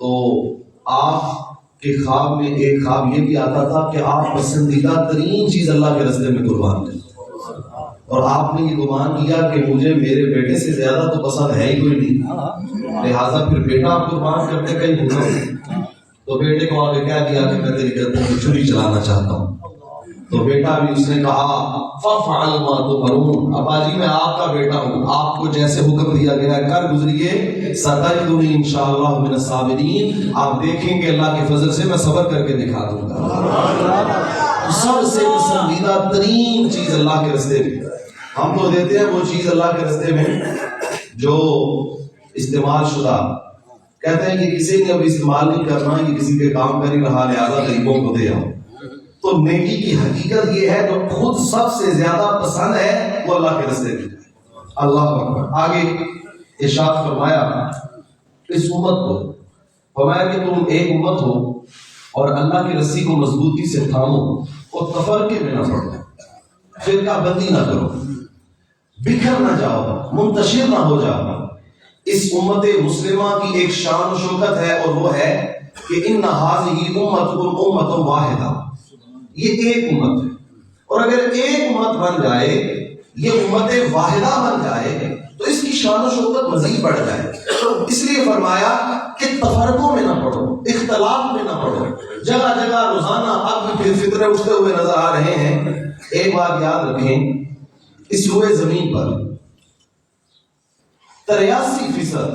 تو آپ کے خواب میں ایک خواب یہ بھی آتا تھا کہ آپ پسندیدہ ترین چیز اللہ کے راستے میں قربان کریں، اور آپ نے یہ گمان کیا کہ مجھے میرے بیٹے سے زیادہ تو پسند ہے ہی کوئی نہیں، لہٰذا پھر بیٹا آپ قربان کرتے کہیں بھولو، تو بیٹے کو آگے کہہ دیا کہ میں تیری گردن میں چھری چلانا چاہتا ہوں، تو بیٹا بھی اس نے کہا فَفْعَلْ مَا تُؤْمَرُونَ، ابا جی میں آپ کا بیٹا ہوں، آپ کو جیسے حکم دیا گیا ہے کر گزریے، سَتَجِدُنِی انشاءاللہ مِنَ الصَّابِرِینَ، آپ دیکھیں گے اللہ کے فضل سے میں صبر کر کے دکھا دوں گا۔ سب سے پسندیدہ ترین چیز اللہ کے راستے میں ہم تو دیتے ہیں وہ چیز اللہ کے راستے میں جو استعمال شدہ، کہتے ہیں کہ کسی نے اب استعمال نہیں کرنا، یہ کسی کے کام کر ہی رہا لہٰذا غریبوں کو دے آؤ۔ تو نیکی کی حقیقت یہ ہے جو خود سب سے زیادہ پسند ہے وہ اللہ کے راستے میں۔ اللہ اکبر۔ آگے ارشاد فرمایا اس امت کو، فرمایا کہ تم ایک امت ہو اور اللہ کی رسی کو مضبوطی سے تھامو اور تفرقے میں نہ پڑو، فرقہ بندی نہ کرو، بکھر نہ جاؤ، منتشر نہ ہو جاؤ۔ اس امت مسلمہ کی ایک شان و شوکت ہے اور وہ ہے کہ ان ھذہ امتکم امۃ واحدہ، یہ ایک امت ہے، اور اگر ایک امت بن جائے، یہ امت واحدہ بن جائے تو اس کی شان و شوکت مزید بڑھ جائے۔ اس لیے فرمایا کہ تفرقوں میں نہ پڑو، اختلاف میں نہ پڑو، جگہ جگہ روزانہ اب بھی فتنے اٹھتے ہوئے نظر آ رہے ہیں۔ ایک بات یاد رکھیں، اس روئے زمین پر 83%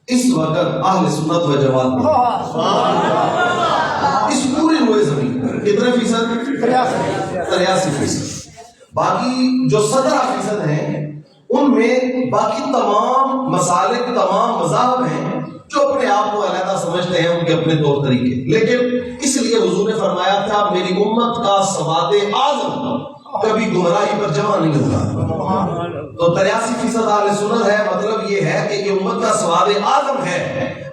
اس وقت اہل سنت و جماعت میں، اس پوری روئے زمین پر کتنے فیصد؟ 83%۔ باقی جو 17% ہیں ان میں باقی تمام مسالک، تمام مذاہب ہیں جو اپنے آپ کو علیحدہ سمجھتے ہیں، ان کے اپنے طور طریقے، لیکن اس لیے حضور نے فرمایا تھا میری امت کا سواد اعظم کبھی گمراہی پر جمع نہیں ہوگا۔ تو 83% اہل سنت ہے، مطلب یہ ہے کہ یہ امت کا سواد اعظم ہے،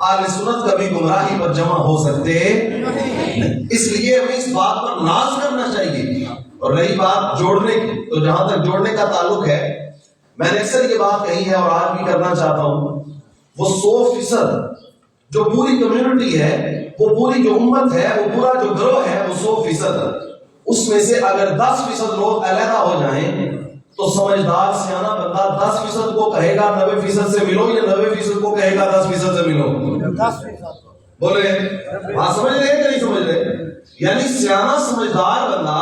اہل سنت کبھی گمراہی پر جمع ہو سکتے نہیں۔ اس لیے ہمیں اس بات پر ناز کرنا چاہیے۔ اور رہی بات جوڑنے کی، تو جہاں تک جوڑنے کا تعلق ہے، میں نے اکثر یہ بات کہی ہے اور آج بھی کرنا چاہتا ہوں، وہ 100% جو پوری کمیونٹی ہے، وہ پوری جو امت ہے، وہ پورا جو گروہ ہے، وہ 100%، اس میں سے اگر 10% لوگ علیحدہ ہو جائیں تو سمجھدار سیانہ بندہ 10% کو کہے گا 90% سے ملو، یا 90% کو کہے گا 10% سے ملو؟ 10% بولے بات سمجھ رہے ہیں کہ نہیں سمجھ رہے؟ یعنی سیانہ سمجھدار بندہ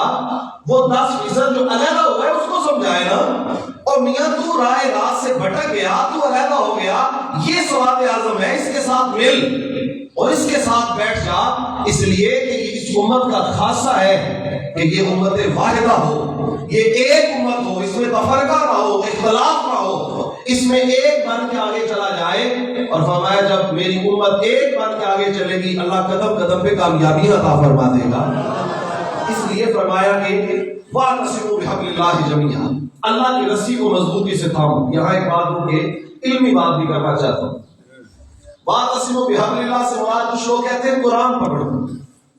وہ 10% جو علیحدہ ہوا ہے اس کو سمجھائے نا، اور میاں تو راہ راست سے بھٹک گیا، تو علیحدہ ہو گیا، یہ سواد اعظم ہے، اس کے ساتھ مل اور اس کے ساتھ بیٹھ جا، اس لیے کہ یہ اس امت کا خاصہ ہے کہ یہ امت واحدہ ہو، یہ ایک امت ہو، اس میں تفرقہ نہ ہو، اختلاف نہ ہو، اس میں ایک بن کے آگے چلا جائے۔ اور فرمایا جب میری امت ایک بن کے آگے چلے گی اللہ قدم قدم پہ کامیابی عطا فرما دے گا۔ اس لیے فرمایا کہ وَاعْتَصِمُوا بِحَبْلِ اللَّهِ جَمِيعًا، اللہ کی رسی کو مضبوطی سے تھامو۔ یہاں ایک بات ہو کہ علمی بات بھی کرنا چاہتا ہوں۔ وَاعْتَصِمُوا بِحَبْلِ اللَّهِ سے مراد کچھ لوگ کہتے ہیں قرآن پکڑو،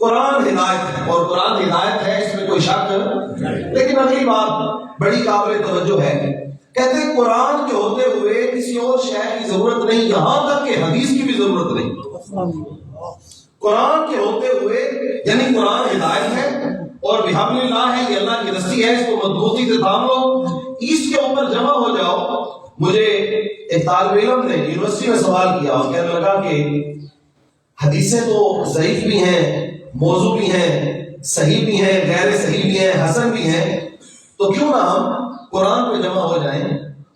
قرآن ہدایت ہے، اور قرآن ہدایت ہے، اس میں کوئی شک نہیں، لیکن اگلی بات بڑی قابل توجہ ہے، کہتے ہیں قرآن کے ہوتے ہوئے کسی اور شے کی ضرورت نہیں، یہاں تک کہ حدیث کی بھی ضرورت نہیں۔ قرآن کے ہوتے ہوئے یعنی قرآن ہدایت ہے اور بحبل اللہ ہے، یہ اللہ کی رسی ہے، اس کو مضبوطی سے تھام لو، اس کے اوپر جمع ہو جاؤ۔ مجھے ایک طالب علم نے یونیورسٹی میں سوال کیا اور کہنے لگا کہ حدیثیں تو ضعیف بھی ہیں، موضوع بھی ہیں، صحیح بھی ہیں، غیر صحیح بھی ہیں، حسن بھی ہیں، تو کیوں نہ ہم قرآن پہ جمع ہو جائیں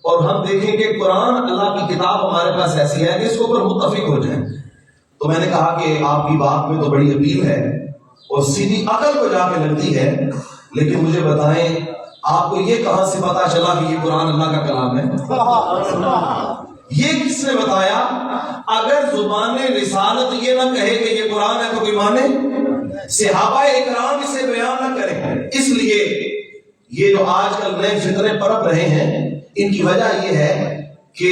اور ہم دیکھیں کہ قرآن اللہ کی کتاب ہمارے پاس ایسی ہے کہ اس کے اوپر متفق ہو جائیں۔ تو میں نے کہا کہ آپ کی بات میں تو بڑی اپیل ہے اور سیدھی عقل کو جا کے لگتی ہے، لیکن مجھے بتائیں آپ کو یہ کہاں سے پتا چلا کہ یہ قرآن اللہ کا کلام ہے؟ یہ کس نے بتایا؟ اگر زبان رسالت یہ نہ کہے کہ یہ قرآن ہے تو کوئی مانے؟ صحابہ اکرام اسے بیان نہ کریں۔ اس لیے یہ جو آج کل نئے فتنے پرپ رہے ہیں، ان کی وجہ یہ ہے کہ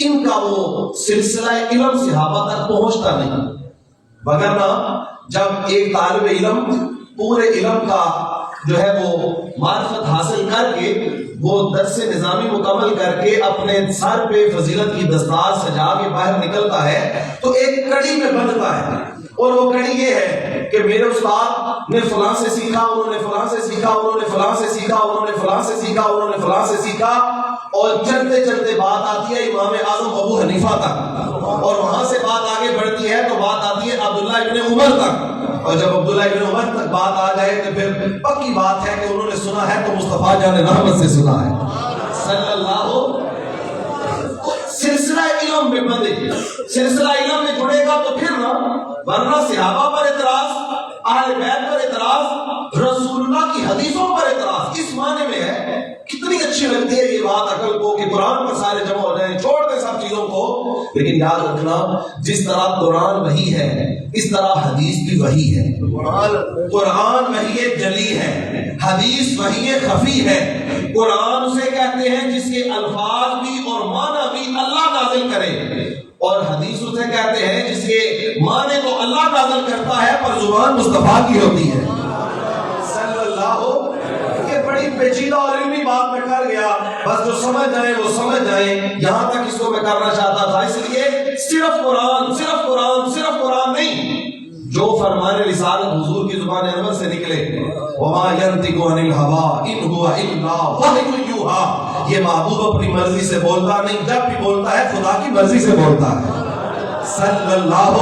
ان کا وہ سلسلہ علم صحابہ تک پہنچتا نہیں، وگرنہ جب ایک طالب علم پورے علم کا جو ہے وہ معرفت حاصل کر کے وہ درس نظامی مکمل کر کے اپنے سر پہ فضیلت کی دستار سجا کے باہر نکلتا ہے تو ایک کڑی میں بند اور وہ کڑی یہ ہے کہ میرے استاد نے فلاں سے سیکھا، انہوں نے فلاں سے سیکھا، انہوں نے فلاں سے سیکھا، انہوں نے فلاں سے سیکھا، انہوں نے فلاں سے سیکھا، اور چلتے چلتے بات آتی ہے امام اعظم ابو حنیفہ تک، اور وہاں سے بات آگے بڑھتی ہے تو بات آتی ہے عبداللہ ابن عمر تک، اور جب عبداللہ ابن عمر تک بات آ جائے تو پھر پکی بات ہے کہ انہوں نے سنا ہے تو مصطفیٰ جان رحمت سے سنا ہے صلی اللہ۔ سلسلہ علم میں بندے سلسلہ علم میں جڑے گا تو پھر نا، ورنہ صحابہ پر اعتراض، اہل بیت پر اعتراض، رسول اللہ کی حدیثوں پر اعتراض، اس معنی میں ہے کتنی اچھی لگتی ہے یہ بات عقل کو کہ قرآن پر سارے جمع ہو جائیں، چھوڑ دیں سب چیزوں کو، لیکن یاد رکھنا جس طرح قرآن وحی ہے اس طرح حدیث بھی وحی ہے۔ قرآن وحی جلی ہے، حدیث وحی خفی ہے۔ قرآن اسے کہتے ہیں جس کے الفاظ بھی اور معنی بھی اللہ نازل کرے، اور حدیث اسے کہتے ہیں جس کے معنی تو اللہ نازل کرتا ہے پر زبان مصطفیٰ کی ہوتی ہے صلی اللہ۔ یہ بڑی پیچیدہ اور علمی بات میں کر گیا، بس جو سمجھ جائیں وہ سمجھ جائیں، یہاں تک اس کو میں کرنا چاہتا تھا۔ اس لیے صرف قرآن صرف قرآن صرف قرآن نہیں، جو فرمان رسالت حضور کی زبان انور سے نکلے، وما ينطق عن الهوى ان هو الا وحی یوحی، یہ محبوب اپنی مرضی سے بولتا نہیں، جب بھی بولتا ہے خدا کی مرضی سے بولتا ہے صلی اللہ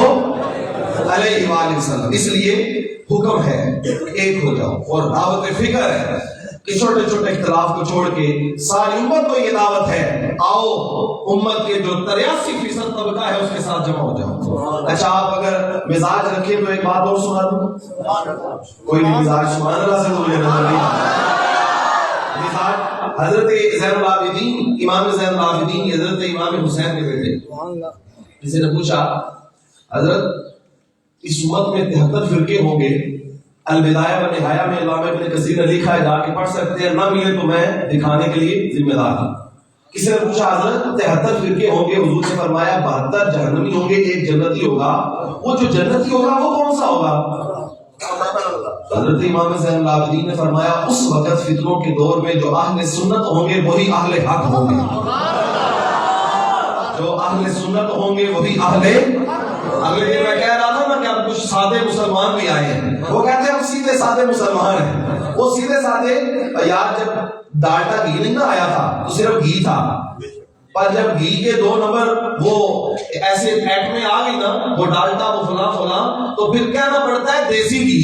علیہ وآلہ وسلم۔ اس لیے حکم ہے ایک ہو جاؤ، اور دعوت فکر ہے کہ چھوٹے چھوٹے اختلاف کو چھوڑ کے ساری امت کو یہ دعوت ہے، آؤ امت کے جو 83% طبقہ ہے اس کے ساتھ جمع ہو جاؤ۔ اچھا آپ اگر مزاج رکھیں تو ایک بات اور سنا دوں، کوئی بھی مزاج سبحان اللہ سے بولے نظر نہیں مزاج حضرت زین العابدین، امام زین العابدین حضرت امام حسین کے بیٹے، کسی نے پوچھا حضرت اس امت میں 73 فرقے ہوں گے، البدایہ و نہایہ میں علامہ ابن کثیر نے لکھا ہے، جا کے پڑھ سکتے ہیں، نہ ملے تو میں دکھانے کے لیے ذمہ دار ہوں۔ کسی نے پوچھا حضرت 73 فرقے ہوں گے، حضور نے فرمایا 72 جہنمی ہوں گے، ایک جنتی ہوگا، وہ جو جنتی ہوگا وہ کون سا ہوگا؟ حضرت امام زین العابدین نے فرمایا اس وقت فتنوں کے دور میں جو اہل سنت ہوں گے وہی اہل حق ہوں گے، جو اہل سنت ہوں گے وہی اگلے دن میں کہہ رہا تھا نا کہ اب کچھ سادے مسلمان بھی آئے ہیں، وہ کہتے ہیں ہم سیدھے سادے مسلمان ہیں، وہ سیدھے سادے یار جب ڈالٹا گھی نہیں نہ آیا تھا تو صرف گھی تھا، پر جب گھی کے 2 نمبر وہ ایسے ایٹ میں آ گئی نا، وہ ڈالٹا وہ فلاں فلاں، تو پھر کہنا پڑتا ہے دیسی گھی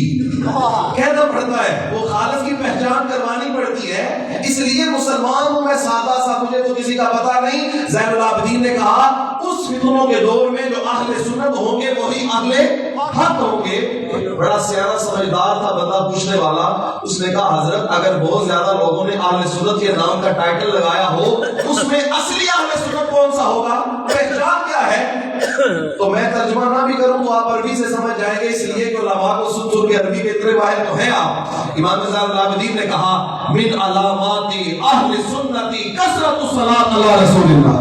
کہنا پڑتا ہے، وہ خالص کی پہچان کروانی پڑتی ہے۔ اس لیے مسلمان ہوں میں سادہ سا، مجھے تو کسی کا پتہ نہیں۔ زین العابدین نے کہا اس فتنوں کے دور میں جو اہل سنت ہوں گے وہی اہل حق ہوں گے۔ بڑا سیاح سمجھدار تھا بندہ پوچھنے والا، اس نے کہا حضرت اگر بہت زیادہ لوگوں نے اہل سنت کے نام کا ٹائٹل لگایا ہو، اس میں اصلی اہل سنت کون سا ہوگا، پہچان کیا ہے؟ تو میں ترجمہ نہ بھی کروں تو آپ عربی سے سمجھ جائیں گے، اس لیے کہ علماء کو سن سن کے عربی کے اتنے ماہر تو ہیں آپ۔ امام زین العابدین نے کہا من علامات اہل سنتی کثرت الصلاۃ علی رسول اللہ،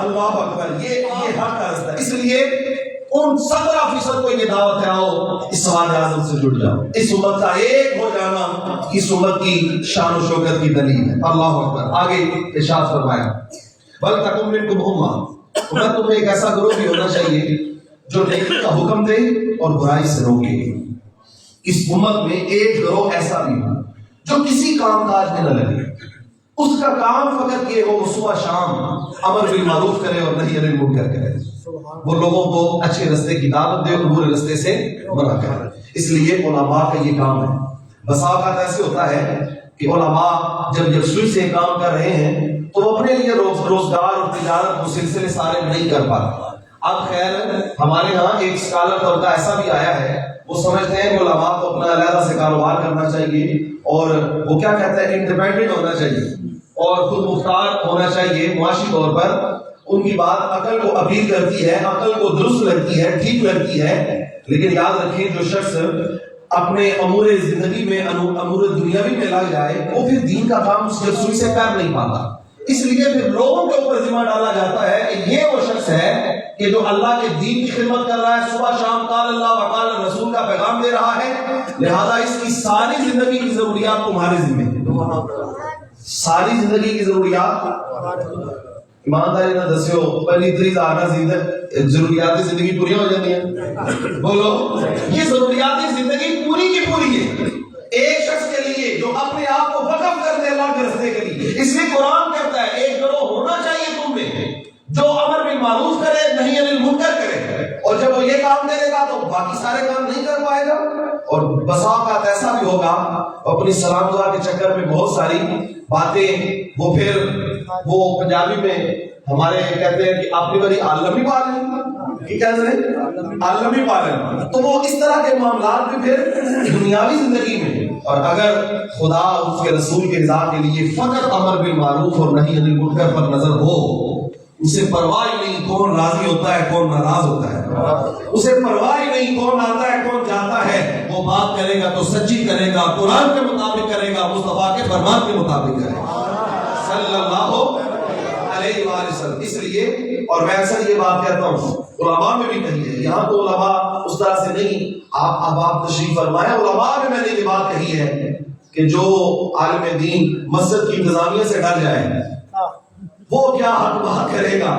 اللہ اکبر، یہ حق ہے۔ اس لیے ان 17% کو یہ دعوت ہے، آؤ اس سوال اعظم سے جڑ جاؤ، اس امت کا ایک ہو جانا اس امت کی شان و شوکت کی دلیل ہے۔ اللہ اکبر۔ آگے ارشاد فرمایا وَلْتَكُن مِّنكُمْ أُمَّةٌ، امت تمہیں ایک ایسا گروہ بھی ہونا چاہیے جو نیکی کا حکم دے اور برائی سے روکے۔ اس امت میں ایک گروہ ایسا بھی ہو جو کسی کام کاج میں نہ لگے، اس کا کام فقط یہ ہو وہ صبح شام امر بالمعروف کرے اور نہی عن المنکر کرے، وہ لوگوں کو اچھے رستے کی دعوت دے اور برے رستے سے منع کرے۔ اس لیے علماء کا یہ کام ہے۔ بسا اوقات ایسے ہوتا ہے کہ علماء جب یکسوئی سے کام کر رہے ہیں تو وہ اپنے لیے روزگار اور تجارت وہ سلسلے سارے نہیں کر پاتے۔ اب خیر ہمارے ہاں ایک اسکالر طبقہ ایسا بھی آیا ہے، وہ سمجھتے ہیں کہ علماء کو اپنا علیحدہ سے کاروبار کرنا چاہیے اور وہ کیا کہتے ہیں انڈیپینڈنٹ ہونا چاہیے اور خود مختار ہونا چاہیے معاشی طور پر۔ ان کی بات عقل کو اپیل کرتی ہے، عقل کو درست لگتی ہے، ٹھیک لگتی ہے، لیکن یاد رکھیں جو شخص اپنے امور زندگی میں امور دنیاوی میں لگ جائے وہ پھر دین کا کام اس یکسوئی سے کر نہیں پاتا۔ اس لیے پھر لوگوں کے اوپر ذمہ ڈالا جاتا ہے کہ یہ وہ شخص ہے کہ جو اللہ کے دین کی خدمت کر رہا ہے، صبح شام قال اللہ وقال رسول کا پیغام دے رہا ہے، لہذا اس کی ساری زندگی کی ضروریات تمہارے ذمہ ہیں، ساری زندگی کی ضروریات ایمانداری نہ دسیو پہلی تری آنا ضروریات زندگی پوری ہو جاتی ہیں. بولو یہ ضروریات زندگی پوری کی پوری ہے ایک شخص کے لیے جو اپنے آپ کو وقف کر دے اللہ کے راستے کے لیے. اس لیے قرآن کہتا ہے ایک گروہ ہونا چاہیے تم میں جو امر بالمعروف کرے نہی عن المنکر کرے, اور جب وہ یہ کام کرے گا تو باقی سارے کام نہیں کر پائے گا. اور بسا اوقات ایسا بھی ہوگا اپنی سلام دعا کے چکر میں بہت ساری باتیں وہ پھر وہ پنجابی میں ہمارے کہتے ہیں کہ اپنی بڑی عالمی پالن کی کہتے ہیں عالمی پالن, تو وہ اس طرح کے معاملات بھی پھر دنیاوی زندگی میں. اور اگر خدا اس کے رسول کے رضا کے لیے فقط امر بالمعروف اور نہی عن المنکر پر نظر ہو, اسے پرواہ نہیں کون راضی ہوتا ہے کون ناراض ہوتا ہے, اسے پرواہ نہیں کون آتا ہے کون جاتا ہے, وہ بات کرے گا تو سچی کرے گا, قرآن کے مطابق کرے گا, مصطفیٰ کے فرمان کے مطابق کرے گا صلی اللہ علیہ وآلہ وسلم. اس لیے اور میں اکثر یہ بات کہتا ہوں, علماء میں بھی کہی ہے, یہاں تو علماء اس طرح سے نہیں, آپ تشریف فرمائیں, علماء میں نے یہ بات کہی ہے کہ جو عالم دین مسجد کی انتظامیہ سے ڈر جائے وہ کیا حق بات کرے گا,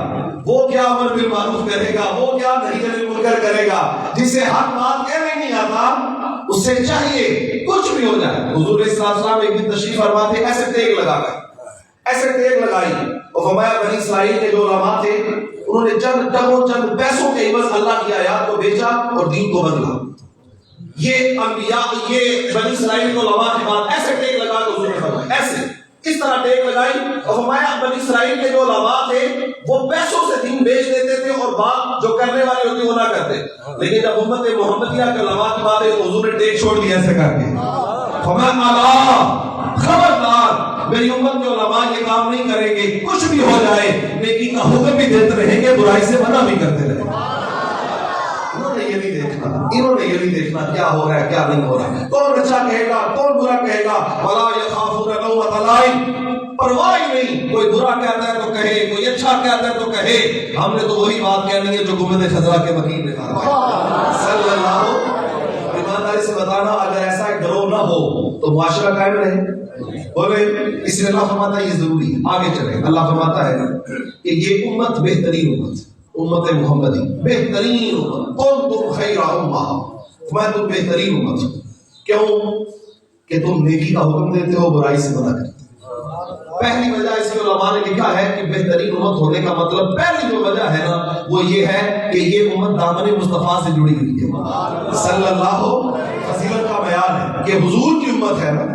وہ کیا امر بالمعروف کرے گا, وہ کیا نہی عن المنکر کرے گا. جسے حق بات کہنے نہیں آتا اس سے چاہیے کچھ بھی ہو جائے. حضور علیہ السلام ایک دن تشریف فرماتے ایسے ٹیک لگا کر ایسے ٹیک لگائی اور فرمایا بنی اسرائیل کے جو علماء تھے انہوں نے چند پیسوں کے عوض اللہ کی آیات کو بیچا اور دین کو بدلا. یہ انبیاء یہ بنی اسرائیل کو علماء کے بعد ایسے ٹیک لگا کے حضور نے فرمایا ایسے اس طرح ٹیک لگائی اور فرمایا بنی اسرائیل کے جو علماء تھے وہ پیسوں سے دین بیچ دیتے تھے اور بات جو کرنے والے ہوتے وہ نہ کرتے, لیکن جب امت محمدیہ کے علماء کی بات ہے تو حضور نے ٹیک چھوڑ دیا ایسے کر کے. فرمایا الا خبردار میری امت کے علماء یہ کام نہیں کریں گے, کچھ بھی ہو جائے نیکی کا حکم بھی دیتے رہیں گے, برائی سے منع بھی کرتے رہیں گے. انہوں نے یہ نہیں دیکھنا کیا ہو رہا ہے کیا نہیں ہو رہا ہے, کون اچھا کہے گا کون برا کہے گا. ولا یخافون لومۃ لائم, پرواہ نہیں, کوئی برا کہتا ہے تو کہے, کوئی اچھا کہتا ہے تو کہے, ہم نے تو وہی بات کہنی ہے جو گنبد خضرا کے وکیل نے کہا صلی اللہ. ایمانداری سے بتانا اگر ایسا ایک گروہ نہ ہو تو معاشرہ قائم رہے. بولے اس لیے اللہ فرماتا ہے یہ ضروری ہے. آگے چلے اللہ فرماتا ہے کہ یہ امت بہترین امت, امت محمدی بہترین امت, کنتم خیر امہ, میں تم بہترین امت ہوں. کیوں کہ تم نیکی کا حکم دیتے ہو برائی سے منع کرتے ہو. پہلی وجہ اس کے علماء نے لکھا ہے کہ بہترین امت ہونے کا مطلب پہلی جو وجہ ہے نا وہ یہ ہے کہ یہ امت دامن مصطفیٰ سے جڑی ہوئی ہے صلی اللہ. فضیلت کا بیان ہے کہ حضور کی امت ہے نا,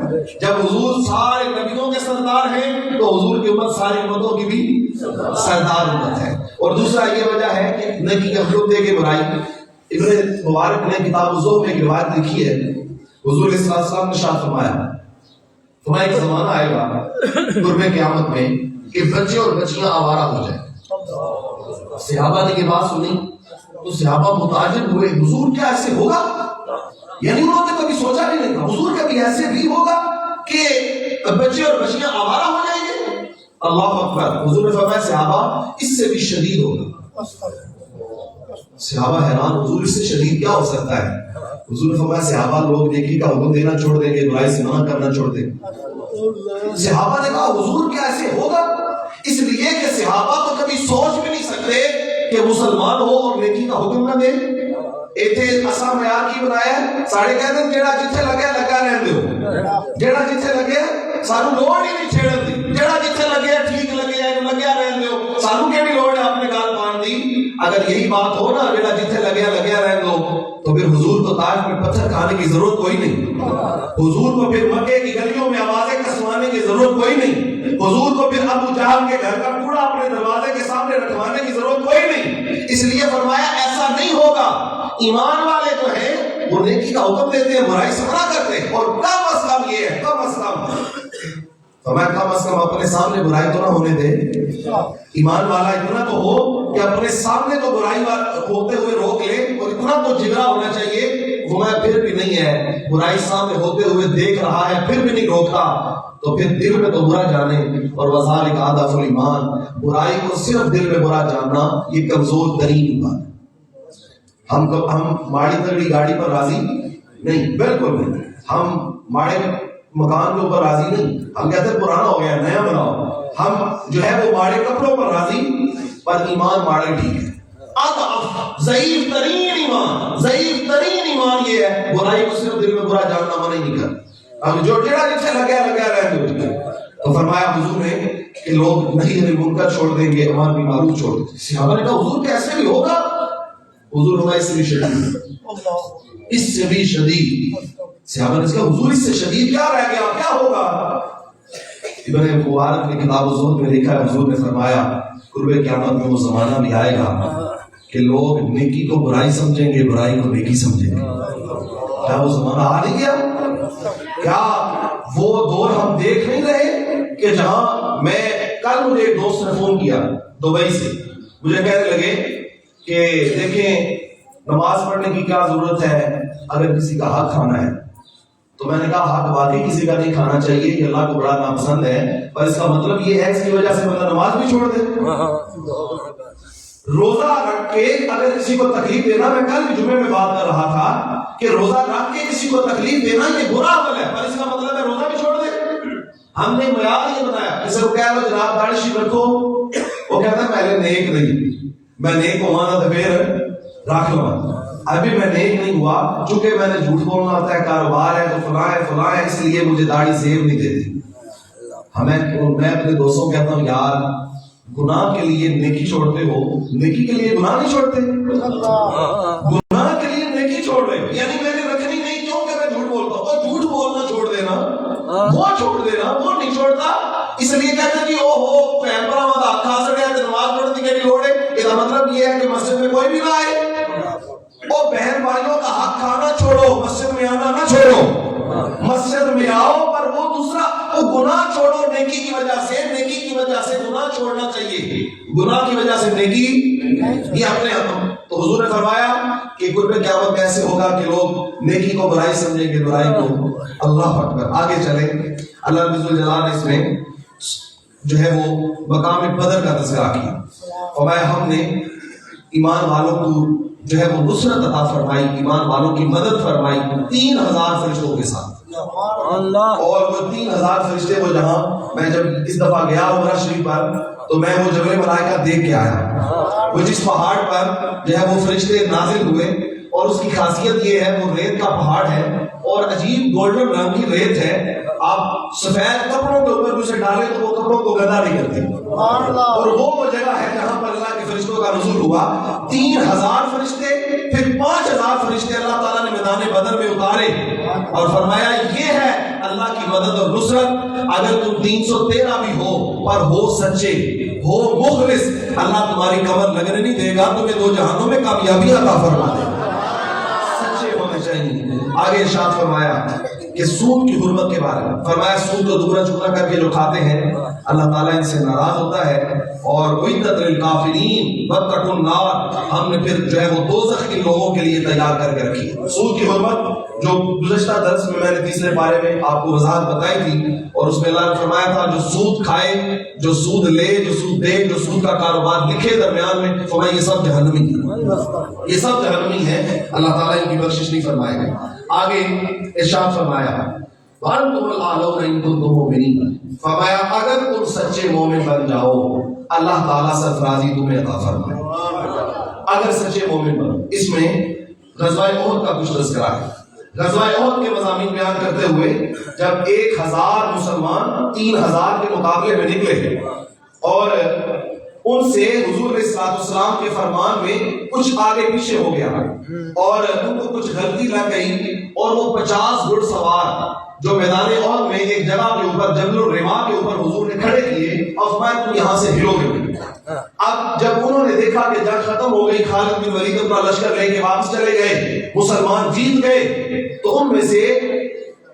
جب حضور سارے نبیوں کے سردار ہیں تو حضور کی امت ساری امتوں کی بھی سردار امت ہے. اور دوسرا یہ وجہ ہے کہ نیکی کا حکم دے کے برائی. ابن مبارک نے کتاب الزہد میں ایک روایت لکھی ہے, حضور علیہ السلام نے شاد فرمایا ایک زمانہ آئے گا قرب قیامت میں کہ بچے اور بچیاں آوارہ ہو جائیں. صحابہ نے یہ بات سنی تو صحابہ متعجب ہوئے, حضور کیا ایسے ہوگا؟ یعنی انہوں نے کبھی سوچا بھی نہیں تھا حضور کبھی ایسے بھی ہوگا کہ بچے اور بچیاں آوارہ ہو جائیں گے. اللہ اکبر. حضور نے فرمایا صحابہ اس سے بھی شدید ہوگا. صحابہ حیران, حضور اس سے شدید کیا ہو سکتا ہے؟ حضور نے فرمایا صحابہ لوگ نیکی کا حکم دینا چھوڑ دیں گے, برائی سے منع کرنا چھوڑ دیں گے. صحابہ نے کہا حضور کیا ایسے ہوگا؟ اس لیے کہ صحابہ تو کبھی سوچ بھی نہیں سکتے کہ مسلمان ہو اور نیکی کا حکم نہ دے. ایتھے اسا معیار کی بنایا ہے, ساڑے کہتے ہیں جیڑا جتھے لگے لگا رہندے ہو, جیڑا جتھے لگے سانو لوڑ ہی نہیں چھیڑن دی, جیڑا جتھے لگے ٹھیک لگے لگیا رہندے ہو, سانو کیڑی لوڑ ہے اپنے گال پان دی. اگر یہی بات ہو نا جیڑا جتھے لگیا رہن دو تو پھر حضور کو تاج میں پتھر کھانے کی ضرورت کوئی نہیں, حضور کو پھر مکے کی گلیوں میں آوازیں کسوانے کی ضرورت کوئی نہیں, حضور کو پھر ابو جہل کے گھر کا کوڑا اپنے دروازے کے سامنے رکھوانے کی ضرورت کوئی نہیں. اس لیے فرمایا ایسا نہیں ہوگا. ایمان والے جو ہیں وہ نیکی کا حکم دیتے ہیں, برائی سے منع کرتے ہیں. اور کم از کم یہ ہے, کم از کم اپنے سامنے برائی تو نہ ہونے دے. ایمان والا اتنا تو ہو کہ اپنے سامنے تو برائی ہوتے ہوئے روک لے, اور اتنا تو جگرا ہونا چاہیے وہ میں پھر بھی نہیں ہے, برائی سامنے ہوتے ہوئے دیکھ رہا ہے پھر بھی نہیں روکتا, تو پھر دل میں تو برا جانے. اور وذالک اضعف الایمان, برائی کو صرف دل میں برا جاننا یہ کمزور ترین ایمان ہے. ہم ماڑی تگڑی گاڑی پر راضی نہیں, بالکل نہیں. ہم مکان کے اوپر راضی نہیں، ہم کہتے ہیں پرانا ہو گیا نیا بناؤ، ہم جو ہے وہ ماڑے کپڑوں پر راضی، پر ایمان ماڑا ٹھیک ہے۔ ضعیف ترین ایمان یہ ہے برائی کو صرف دل میں برا جاننا منع نہیں کرتا، اب جو ٹیڑھا جتھے لگیا رہے تو فرمایا حضور نے کہ لوگ نہیں عن المنکر چھوڑ دیں گے، امر بالمعروف چھوڑ دیں گے۔ صحابہ نے کہا حضور کیسے بھی ہوگا؟ حضور ہوگا اس سے بھی شدید، اس سے بھی شدید۔ صحابہ نے کہا حضور اس سے شدید کیا رہ گیا، کیا ہوگا؟ ابن مبارک نے کتاب الزہد میں لکھا ہے حضور نے فرمایا قرب قیامت میں وہ زمانہ بھی آئے گا کہ لوگ نیکی کو برائی سمجھیں گے، برائی کو نیکی سمجھیں گے۔ کیا وہ زمانہ آ نہیں گیا؟ کیا وہ دور ہم دیکھ نہیں رہے کہ جہاں میں کل مجھے ایک دوست نے فون کیا دبئی سے، مجھے کہنے لگے کہ دیکھیں نماز پڑھنے کی کیا ضرورت ہے اگر کسی کا حق کھانا ہے، تو میں نے کہا حق واقعی کسی کا نہیں کھانا چاہیے، یہ اللہ کو بڑا ناپسند ہے، پر اس کا مطلب یہ ہے اس کی وجہ سے بندہ نماز بھی چھوڑ دے۔ روزہ رکھ کے اگر کسی کو تکلیف دینا، میں کل بھی جمعے میں بات کر رہا تھا کہ روزہ رکھ کے کسی کو تکلیف دینا یہ برا عمل ہے، پر اس کا مطلب ہے روزہ بھی چھوڑ دے۔ ہم نے معیار یہ بنایا، کسی کو کہہ لو جناب داڑھی شریف رکھو، وہ کہتا ہے پہلے نیک نہیں، میں نیک ہوا نا تو پھر رکھ لوں، ابھی میں نیک نہیں ہوا، چونکہ میں نے جھوٹ بولنا ہوتا ہے، کاروبار ہے تو فلاں ہے اس لیے مجھے داڑھی زیب نہیں دیتی۔ میں اپنے دوستوں کہتا ہوں یار گناہ کے لیے نیکی چھوڑتے ہو، نیکی کے لیے گناہ نہیں چھوڑتے، گناہ کے لیے نیکی چھوڑ رہے، یعنی میں نے رکھنی نہیں کیونکہ میں جھوٹ بولتا ہوں، اور جھوٹ بولنا چھوڑ دینا، وہ چھوڑ دینا، وہ نہیں چھوڑتا، اس لیے کہتے ہیں کہ او ہو پیمپرا مت آکھا سڑیا تے نماز پڑھنے کی لوڑ ہے، اس کا مطلب یہ ہے کہ مسجد میں کوئی بھی نہ آئے۔ او بہن بھائیوں کا حق کھانا چھوڑو، مسجد میں آنا نہ چھوڑو، مسجد میں آؤ، پر وہ دوسرا وہ گناہ چھوڑو نیکی کی وجہ سے، نیکی کی وجہ سے گناہ چھوڑنا چاہیے، گناہ کی وجہ سے نیکی یہ اپنے تو حضور نے فرمایا کہ قرب قیامت میں ایسے ہوگا کہ لوگ نیکی کو برائی سمجھیں گے، برائی کو اللہ اکبر۔ آگے چلیں، اللہ رب الجلال نے اس میں جو ہے وہ مقام بدر کا تذکرہ کیا، فرمایا ہم نے ایمان والوں کو جو ہے وہ نصرت عطا فرمائی، ایمان والوں کی مدد فرمائی 3000 فرشتوں کے ساتھ، اور وہ 3000 فرشتے وہ جہاں میں جب اس دفعہ گیا عمرہ شریف پر تو میں وہ جبل ملائکہ دیکھ کے آیا، وہ جس پہاڑ پر جو ہے وہ فرشتے نازل ہوئے، اور اس کی خاصیت یہ ہے وہ ریت کا پہاڑ ہے اور عجیب گولڈن رنگ کی ریت ہے، آپ سفید کپڑوں کے اوپر اسے ڈالیں تو وہ کپڑوں کو گندا نہیں کرتی، اور وہ جگہ ہے جہاں پر اللہ کے فرشتوں کا نزول ہوا۔ 3000 فرشتے، پھر 5000 فرشتے اللہ تعالیٰ نے میدان بدر میں اتارے اور فرمایا یہ ہے اللہ کی مدد اور نصرت، اگر تم 313 بھی ہو پر ہو سچے، ہو مخلص، اللہ تمہاری کمر لگنے نہیں دے گا، تمہیں دو جہانوں میں کامیابی عطا فرما دے گا، سچے ہونے چاہیے۔ آگے ارشاد فرمایا کہ سود کی حرمت کے بارے میں، فرمایا سود کو دگنا چگنا کر کے جو کھاتے ہیں اللہ تعالیٰ ان سے ناراض ہوتا ہے، اور اعدت للکافرین واتقوا النار، ہم نے پھر جو ہے وہ دوزخ کے لوگوں کے لیے تیار کر کے رکھی۔ سود کی حرمت جو گزشتہ درس میں نے تیسرے پارے میں آپ کو وضاحت بتائی تھی، اور اس میں اللہ نے فرمایا تھا جو سود کھائے، جو سود لے، جو سود دے، جو سود کا کاروبار لکھے درمیان میں، فرمایا یہ سب جہنمی ہے، یہ سب جہنمی ہے، اللہ تعالیٰ ان کی بخشش نہیں فرمائے گا۔ آگے ارشاد فرمایا وَأَنْتُمُ الْأَعْلَوْنَ إِن كُنتُم مُؤْمِنِينَ، فرمایا اگر تم سچے مومن بن جاؤ اللہ تعالیٰ سرفرازی تمہیں عطا فرمائے، اگر سچے مومن بنو۔ اس میں غزوہ احد کا کچھ تذکرہ ہے، غزوہ احد کے مضامین بیان کرتے ہوئے جب 1000 مسلمان 3000 کے مقابلے میں نکلے اور ان سے حضور علیہ السلام کے فرمان میں کچھ آگے پیچھے ہو گیا اور ان کو کچھ غلطی لگ گئی، اور وہ 50 گھڑ سوار جو میدان احد میں ایک جگہ کے اوپر جبل الرما کے اوپر حضور نے کھڑے کیے اور فرمایا تم یہاں سے ہلو گے۔ اب جب انہوں نے دیکھا کہ جنگ ختم ہو گئی، خالد بن ولید اپنا لشکر لے کے واپس چلے گئے، مسلمان جیت گئے، تو ان میں سے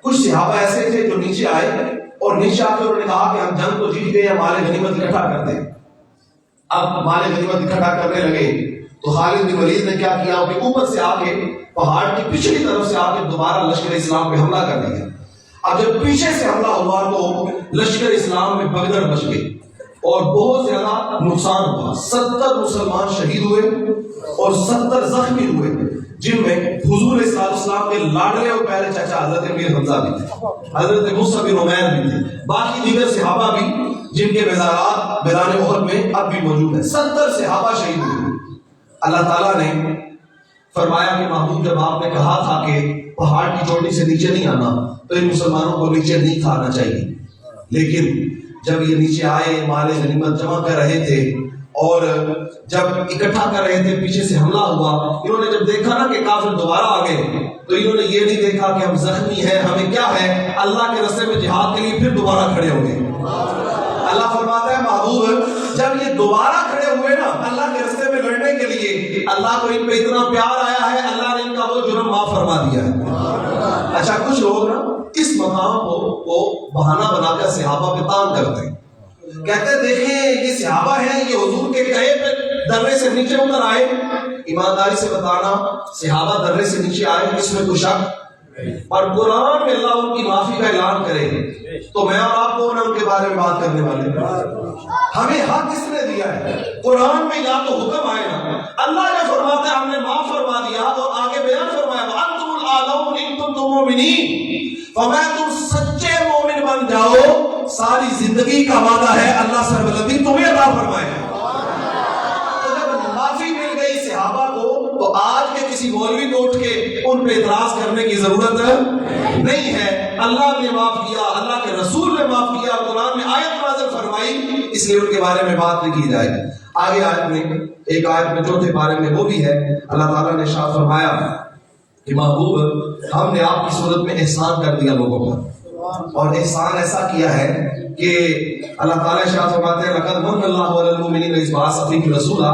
کچھ صحابہ ایسے تھے جو نیچے آئے اور نیچے آ کے انہوں نے کہا کہ ہم جنگ تو جیت گئے، مال غنیمت اکٹھا کرتے ہیں۔ اب مال غنیمت اکٹھا کرنے لگے تو خالد بن ولید نے کیا کیا کہ اوپر سے آ کے پہاڑ کی پچھلی طرف سے آ کے دوبارہ لشکر اسلام پہ حملہ کر دیا۔ اب جب پیچھے سے حملہ ہوا تو لشکر اسلام میں بگدڑ مچ گئی اور بہت زیادہ نقصان ہوا، 70 مسلمان شہید ہوئے اور 70 زخمی ہوئے، جن میں حضور صلی اللہ علیہ وسلم کے لاڈلے اور پیارے چچا حضرت امیر حمزہ بھی تھے، حضرت مصعب بن عمیر بھی تھے، باقی دیگر صحابہ بھی جن کے مزارات میدان احد میں اب بھی موجود ہیں۔ 70 صحابہ شہید ہوئے۔ اللہ تعالیٰ نے فرمایا کہ محبوب جب آپ نے کہا تھا کہ پہاڑ کی چوٹی سے نیچے نہیں آنا تو ان مسلمانوں کو نیچے نہیں تھا آنا چاہیے، لیکن جب یہ نیچے آئے مال غنیمت جمع کر رہے تھے اور جب اکٹھا کر رہے تھے پیچھے سے حملہ ہوا، انہوں نے جب دیکھا نا کہ کافر دوبارہ آ گئے تو انہوں نے یہ نہیں دیکھا کہ ہم زخمی ہیں، ہمیں کیا ہے، اللہ کے راستے میں جہاد کے لیے پھر دوبارہ کھڑے ہو گئے۔ اللہ فرماتا ہے محبوب جب یہ دوبارہ کھڑے ہوئے نا اللہ کے راستے میں لڑنے کے لیے، اللہ کو ان پہ اتنا پیار آیا ہے، اللہ نے ان کا وہ جرم معاف فرما دیا ہے۔ اچھا کچھ لوگ نا اس مقام کو بہانہ بنا کر صحابہ پہ تان کرتے ہیں، کہتے ہیں دیکھیں یہ صحابہ ہیں، یہ حضور کے کہے پہ درے سے نیچے اتر آئے۔ ایمانداری سے بتانا صحابہ درے سے نیچے آئے اس میں کوئی شک، اور قرآن میں اللہ ان کی معافی کا اعلان کرے تو میں اور آپ کون ہیں ان کے بارے میں بات کرنے والے؟ ہمیں حق کس نے دیا ہے؟ قرآن میں یا تو حکم آئے نا، اللہ نے فرماتا ہے ہم نے معاف فرما دیا، اور آگے بیان فرمایا وَأَنْتُمُ الْأَعْلَوْنَ إِن كُنتُم مُؤْمِنِينَ، فرمایا تم سچے مومن بن جاؤ، ساری زندگی کا وعدہ ہے اللہ سے بلندی تمہیں عطا فرمائے۔ تو جب معافی مل گئی صحابہ کو تو آج کے کسی مولوی کو اٹھ کے ان پہ اعتراض کرنے کی ضرورت نہیں ہے۔ اللہ نے معاف کیا، اللہ کے رسول نے معاف کیا، قرآن میں آیت نازل فرمائی، اس لیے ان کے بارے میں بات نہیں کی جائے۔ آگے آیت میں ایک آیت میں چوتھے بارے میں وہ بھی ہے، اللہ تعالیٰ نے ارشاد فرمایا کہ محبوب ہم نے آپ کی صورت میں احسان کر دیا لوگوں پر، اور احسان ایسا کیا ہے کہ اللہ تعالیٰ ارشاد فرماتے ہیں لقد من اللہ علی المؤمنین اذ بعث فیہم رسولا،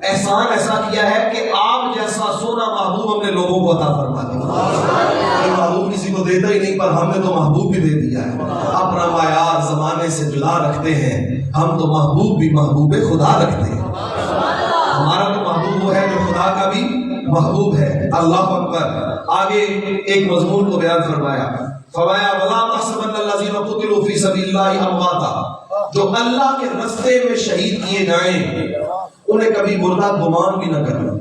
احسان ایسا کیا ہے کہ آپ جیسا سونا محبوب ہم نے لوگوں کو عطا فرما دیا۔ محبوب کسی کو دیتا ہی نہیں، پر ہم نے تو محبوب بھی دے دیا ہے۔ اپنا معیار زمانے سے جدا رکھتے ہیں ہم، تو محبوب بھی محبوب خدا رکھتے ہیں۔ ہمارا تو محبوب وہ ہے جو خدا کا بھی محبوب ہے۔ اللہ اکبر۔ آگے ایک مضمون کو بیان فرمایا، فرمایا وَلَا تَحْسَبَنَّ الَّذِينَ قُتِلُوا فِي سَبِيلِ اللَّهِ أَمْوَاتًا، جو اللہ کے راستے میں شہید کیے جائیں انہیں کبھی مردہ گمان بھی نہ کرنا،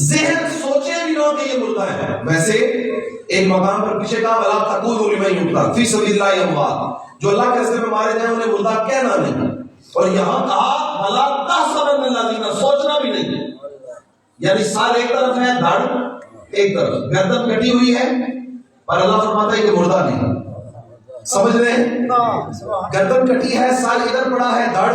ذہن سوچے بھی نہ کہ یہ مردہ ہے۔ ویسے ایک مقام پر پیچھے کہا وَلَا تَقُولُوا لِمَن يُقْتَلُ فِي سَبِيلِ اللَّهِ أَمْوَاتًا، جو اللہ کے راستے میں مارے جائیں انہیں مردہ کہنا نہیں، اور یہاں کہا وَلَا تَحْسَبَنَّ الَّذِينَ، سوچنا بھی نہیں، یعنی سال ایک طرف ہے، دھڑ ایک طرف، گردن کٹی ہوئی ہے، اور اللہ فرماتا ہے کہ مردہ نہیں۔ سمجھ رہے ہیں؟ گردن کٹی ہے، سال ادھر پڑا ہے، دھڑ،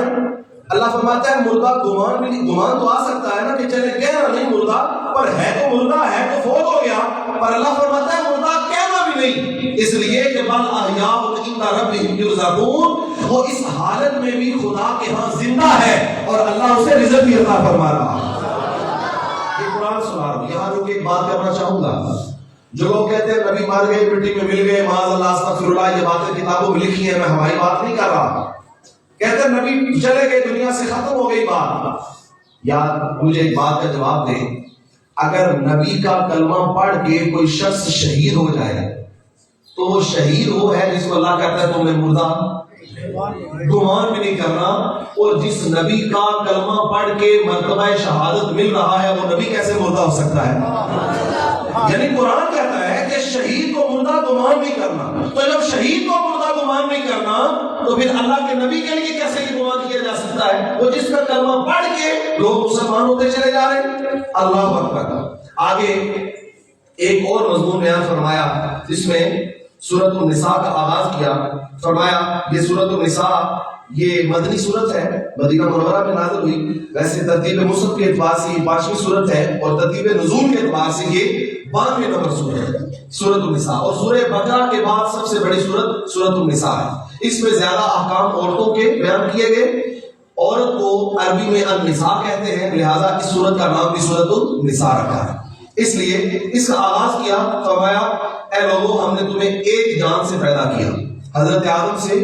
اللہ فرماتا ہے مردہ گمان بھی نہیں۔ گمان تو آ سکتا ہے نا کہ چلے کہنا نہیں مردہ، پر ہے تو مردہ ہے تو فوت ہو گیا، پر اللہ فرماتا ہے مردہ کہنا بھی نہیں، اس لیے کہ بل احیاء عند ربہم یرزقون، وہ اس حالت میں بھی خدا کے ہاں زندہ ہے اور اللہ اسے رزق بھی عطا فرما رہا ہے۔ یہ قرآن سنا رہا ہوں۔ یہاں رک کے ایک بات کرنا چاہوں گا، جو لوگ کہتے ہیں نبی مر گئے مٹی میں مل گئے، معاذ اللہ استغفر اللہ، یہ باتیں کتابوں میں لکھی ہیں، میں ہماری بات نہیں کر رہا۔ کہتے ہیں نبی چلے گئے، دنیا سے ختم ہو گئی بات۔ یار مجھے ایک بات کا جواب دیں، اگر نبی کا کلمہ پڑھ کے کوئی شخص شہید ہو جائے تو وہ شہید وہ ہے جس کو اللہ کہتا ہے تم نے مردہ گمان بھی نہیں کرنا، اور جس نبی کا کلمہ پڑھ کے مرتبہ شہادت مل رہا ہے وہ نبی کیسے مردہ ہو سکتا ہے؟ یعنی قرآن کہتا ہے کہ شہید کو مردہ گمان نہیں کرنا، تو جب شہید کو مردہ گمان نہیں کرنا تو پھر اللہ کے نبی کے لیے کیسے یہ گمان کیا جا سکتا ہے؟ وہ جس کا کلمہ پڑھ کے لوگ مسلمان ہوتے چلے جا رہے ہیں۔ اللہ اکبر۔ آگے ایک اور مضمون بیان فرمایا جس میں سورۃ النساء کا آغاز کیا، فرمایا یہ سورۃ النساء یہ مدنی سورت ہے، مدینہ منورہ میں نازل ہوئی، ویسے ترتیب مصحف کے اعتبار سے یہ 5ویں سورت ہے، اور ترتیب نزول کے اعتبار سے یہ 92 نمبر سورت ہے، سورۃ النساء، اور سورہ بقرہ کے بعد سب سے بڑی سورت سورۃ النساء ہے۔ اس میں زیادہ احکام عورتوں کے بیان کیے گئے، عورت کو عربی میں النساء کہتے ہیں، لہذا اس سورت کا نام بھی سورۃ النساء رکھا ہے۔ اس لیے اس کا آغاز کیا، فرمایا اے لوگوں ہم نے تمہیں ایک جان سے پیدا کیا، حضرت آدم سے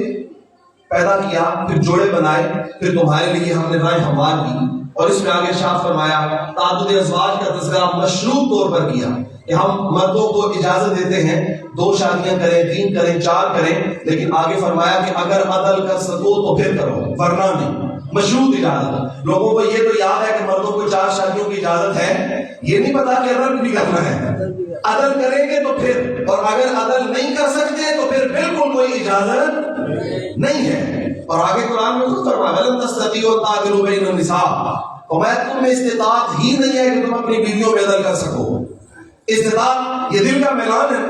پیدا کیا، پھر جوڑے بنائے، پھر تمہارے لیے ہم نے رائے ہموار کی، اور اس میں آگے ارشاد فرمایا تعدد ازواج کا تذکرہ مشروط طور پر کیا کہ ہم مردوں کو اجازت دیتے ہیں 2 شادیاں کریں، 3 کریں، 4 کریں، لیکن آگے فرمایا کہ اگر عدل کر سکو تو پھر کرو ورنہ نہیں۔ مشروط اجازت. لوگوں کو یہ تو یاد ہے کہ مردوں کو 4 شادیوں کی اجازت ہے، یہ نہیں پتا کہ عدل بھی کرنا ہے. عدل کریں گے تو پھر، اور اگر عدل نہیں کر سکتے تو پھر بالکل کوئی اجازت نہیں ہے. اور آگے قرآن میں خود فرمایا وَلَن تَسْتَطِيعُوا أَن تَعْدِلُوا بَيْنَ النِّسَاءِ، اور تم میں استطاعت ہی نہیں ہے کہ تم اپنی بیویوں میں عدل کر سکو. استطاعت یہ دل کا میلان ہے،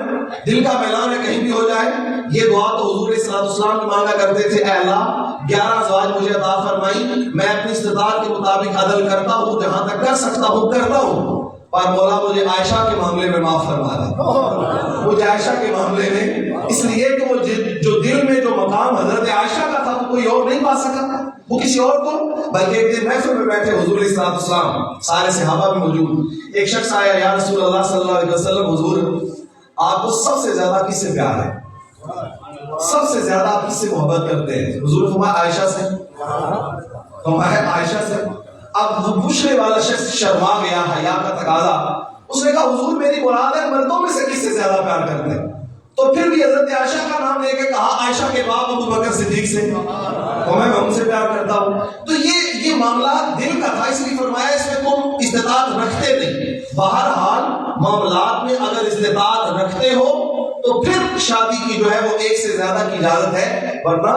دل کا میلان ہے کہیں بھی ہو جائے. یہ دعا تو حضور علیہ السلام کی مانگا کرتے تھے، اے اللہ 11 ازواج مجھے عطا فرمائی، میں اپنی استطاعت کے مطابق عدل کرتا ہوں، جہاں تک کر سکتا ہوں کرتا ہوں، پر مولا مجھے عائشہ کے معاملے میں معاف فرما دے. مجھے عائشہ کے معاملے میں، اس لیے کہ وہ جو دل میں جو مقام حضرت عائشہ کا تھا وہ کوئی اور نہیں پا سکا، وہ کسی اور کو. بلکہ ایک دن محفل میں بیٹھے حضور علیہ السلام، سارے صحابہ بھی موجود. ایک شخص آیا، یا رسول اللہ صلی اللہ علیہ وسلم، حضور آپ کو سب سے زیادہ کس سے پیار ہے، سب سے زیادہ آپ کس سے محبت کرتے ہیں؟ حضور فرمایا عائشہ سے. فرمایا عائشہ سے. اب وہ پوچھنے والا شخص شرما گیا، حیا کا تقاضا. اس نے کہا حضور میری مراد ہے مردوں میں سے کس سے زیادہ پیار کرتے ہیں؟ تو پھر بھی حضرت عائشہ کا نام لے کے کہا عائشہ کے باپ ابو بکر صدیق سے، تو میں ان سے پیار کرتا ہوں. تو یہ معاملات دل کا تھا، اس لیے فرمایا اس میں تم استطاعت رکھتے نہیں. بہرحال معاملات میں اگر استطاعت رکھتے ہو تو پھر شادی کی جو ہے وہ ایک سے زیادہ کی اجازت ہے، ورنہ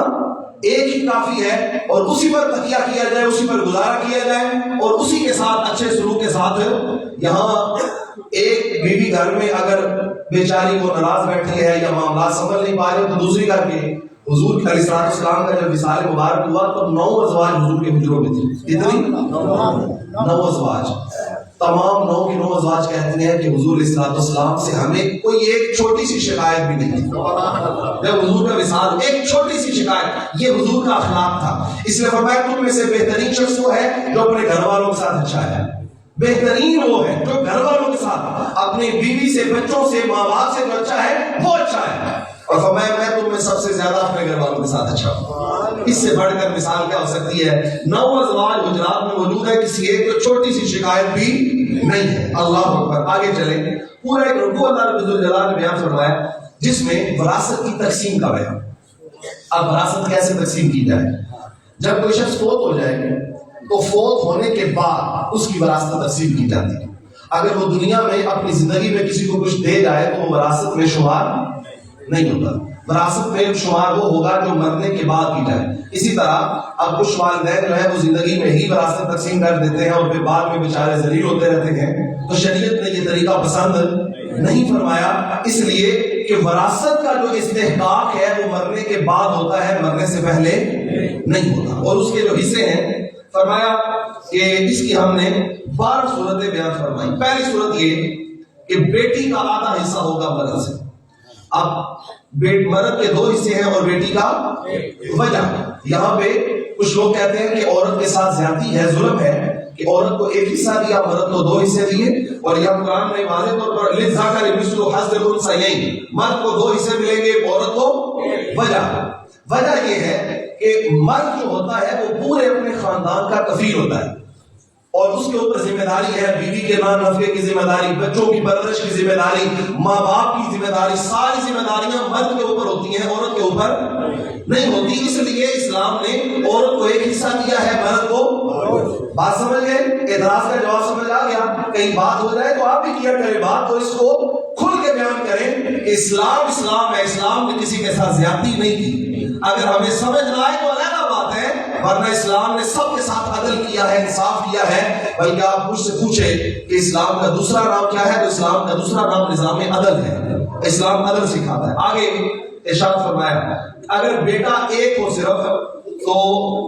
ایک ہی کافی ہے. اور اسی پر تکیہ کیا جائے، اسی پر گزارا کیا جائے، اور اسی کے ساتھ اچھے سلوک کے ساتھ. یہاں ایک بیوی گھر میں اگر بیچاری کو ناراض بیٹھی ہے یا معاملات سنبھل نہیں پا رہے تو دوسری گھر کے حضور علیہ السلام کا جب وصال مبارک ہوا تو 9 ازواج حضور کے حجروں میں تھی. کتنی؟ 9 ازواج. تمام 9 کی 9 ازواج کہتے ہیں کہ حضور علیہ السلام سے ہمیں کوئی ایک چھوٹی سی شکایت بھی نہیں تھی. جب حضور کا وصال، ایک چھوٹی سی شکایت، یہ حضور کا اخلاق تھا. اس لیے فرمایا تم میں سے بہترین شخص وہ ہے جو اپنے گھر والوں کے ساتھ اچھا ہے. بہترین وہ ہے جو گھر والوں کے ساتھ، اپنی بیوی سے، بچوں سے، ماں باپ سے جو اچھا ہے وہ اچھا ہے. اور فرمایا میں تم میں سب سے زیادہ اپنے گھر والوں کے ساتھ اچھا ہوں. اس سے بڑھ کر مثال کیا ہو سکتی ہے؟ 9 ازواج حجرات میں موجود ہے، کسی ایک کو چھوٹی سی شکایت بھی نہیں ہے. اللہ اکبر. آگے چلیں. پورا ایک رکوع اللہ رب الجلال نے بیان فرمایا جس میں وراثت کی تقسیم کا بیان. اب وراثت کیسے تقسیم کی جائے؟ جب کوئی شخص فوت ہو جائے تو فوت ہونے کے بعد اس کی وراثت تقسیم کی جاتی ہے. اگر وہ دنیا میں اپنی زندگی میں کسی کو کچھ دے جائے تو وہ وراثت میں شمار نہیں ہوتا. وراثت میں شمار وہ ہوگا جو مرنے کے بعد کی جائے. اسی طرح اب کچھ والدین جو ہے وہ زندگی میں ہی وراثت تقسیم کر دیتے ہیں اور پھر بعد میں بیچارے ذلیل ہوتے رہتے ہیں. تو شریعت نے یہ طریقہ پسند نہیں فرمایا، اس لیے کہ وراثت کا جو استحقاق ہے وہ مرنے کے بعد ہوتا ہے، مرنے سے پہلے نہیں ہوتا. اور اس کے جو حصے ہیں فرمایا کہ اس کی ہم نے 12 صورتیں بیان فرمائی. پہلی صورت یہ کہ بیٹی کا آدھا حصہ ہوگا مرد سے. اب مرد کے 2 حصے ہیں اور بیٹی کا وجہ. یہاں پہ کچھ لوگ کہتے ہیں کہ عورت کے ساتھ زیادتی ہے، ظلم ہے کہ عورت کو 1 حصہ دیا، مرد کو 2 حصے دیے. اور یہاں قرآن میں واضح طور پر للذکر مثل حظ الانثیین، مرد کو 2 حصے ملیں گے، عورت کو وجہ یہ ہے کہ مرد جو ہوتا ہے وہ پورے اپنے خاندان کا کفیل ہوتا ہے اور اس کے اوپر ذمہ داری ہے، بیوی کے مال نفقے کی ذمہ داری، بچوں کی پرورش کی ذمہ داری، ماں باپ کی ذمہ داری، ساری ذمہ داریاں مرد کے اوپر ہوتی ہیں، عورت کے اوپر نہیں ہوتی. اس لیے اسلام نے عورت کو 1 حصہ دیا ہے، مرد کو. بات سمجھ گئے؟ اعتراض کا جواب سمجھ آ گیا؟ کہیں بات ہو جائے تو آپ بھی کیا کریں بات، تو اس کو کھل کے بیان کریں کہ اسلام ہے، اسلام نے کسی کے ساتھ زیادتی نہیں کی. اگر ہمیں سمجھ نہ آئے تو علیحدہ بات ہے، ورنہ اسلام نے سب کے ساتھ عدل کیا ہے، انصاف کیا ہے. بلکہ آپ مجھ سے پوچھیں کہ اسلام کا دوسرا نام کیا ہے، تو اسلام کا دوسرا نام نظام عدل ہے. اسلام عدل سکھاتا ہے. آگے ارشاد فرمایا اگر بیٹا ایک ہو صرف تو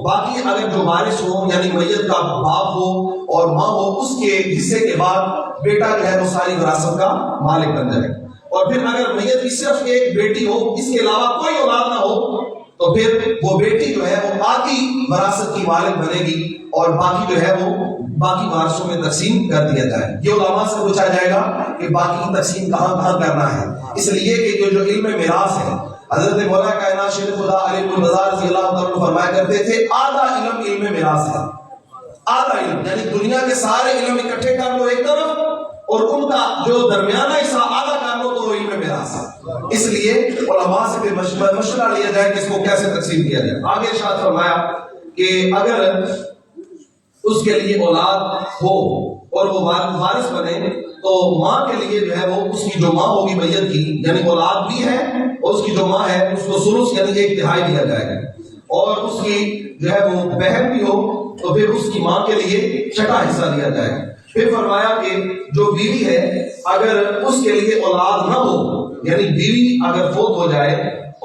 باقی اگر جو وارث ہو یعنی میت کا باپ ہو اور ماں ہو، اس کے حصے کے بعد بیٹا جو ہے وہ ساری وراثت کا مالک بن جائے. اور پھر اگر میت کی صرف ایک بیٹی ہو، اس کے علاوہ کوئی اولاد نہ ہو، تو پھر وہ بیٹی جو ہے وہ آدھی وراثت کی مالک بنے گی اور باقی جو ہے وہ باقی وارثوں میں تقسیم کر دیا جائے. یہ علماء سے پوچھا جائے گا کہ باقی کی تقسیم کہاں کرنا ہے. اس لیے کہ جو علم میراث ہے، حضرت مولا کائنات شیر خدا علی المرتضیٰ رضی اللہ عنہ فرمایا کرتے تھے آدھا علم میراث ہے. آدھا علم یعنی دنیا کے سارے علم اکٹھے کر لو ایک طرف اور ان کا جو درمیانہ حصہ آدھا کر لو تو وہ علم میراث ہے. اس لیے علماء سے مشورہ لیا جائے کہ اس کو کیسے تقسیم کیا جائے. آگے ارشاد فرمایا کہ اگر اس کے لیے اولاد ہو اور وہ وارث بنے تو ماں کے لیے جو ہے وہ اس کی جو ماں ہوگی میت کی یعنی اولاد بھی ہے اور اس کی جو ماں ہے اس کو ثلث یعنی 1/3 دیا جائے گا، اور اس کی جو ہے وہ بہن بھی ہو تو پھر اس کی ماں کے لیے 6واں حصہ دیا جائے گا۔ پھر فرمایا کہ جو بیوی ہے اگر اس کے لیے اولاد نہ ہو یعنی بیوی اگر فوت ہو جائے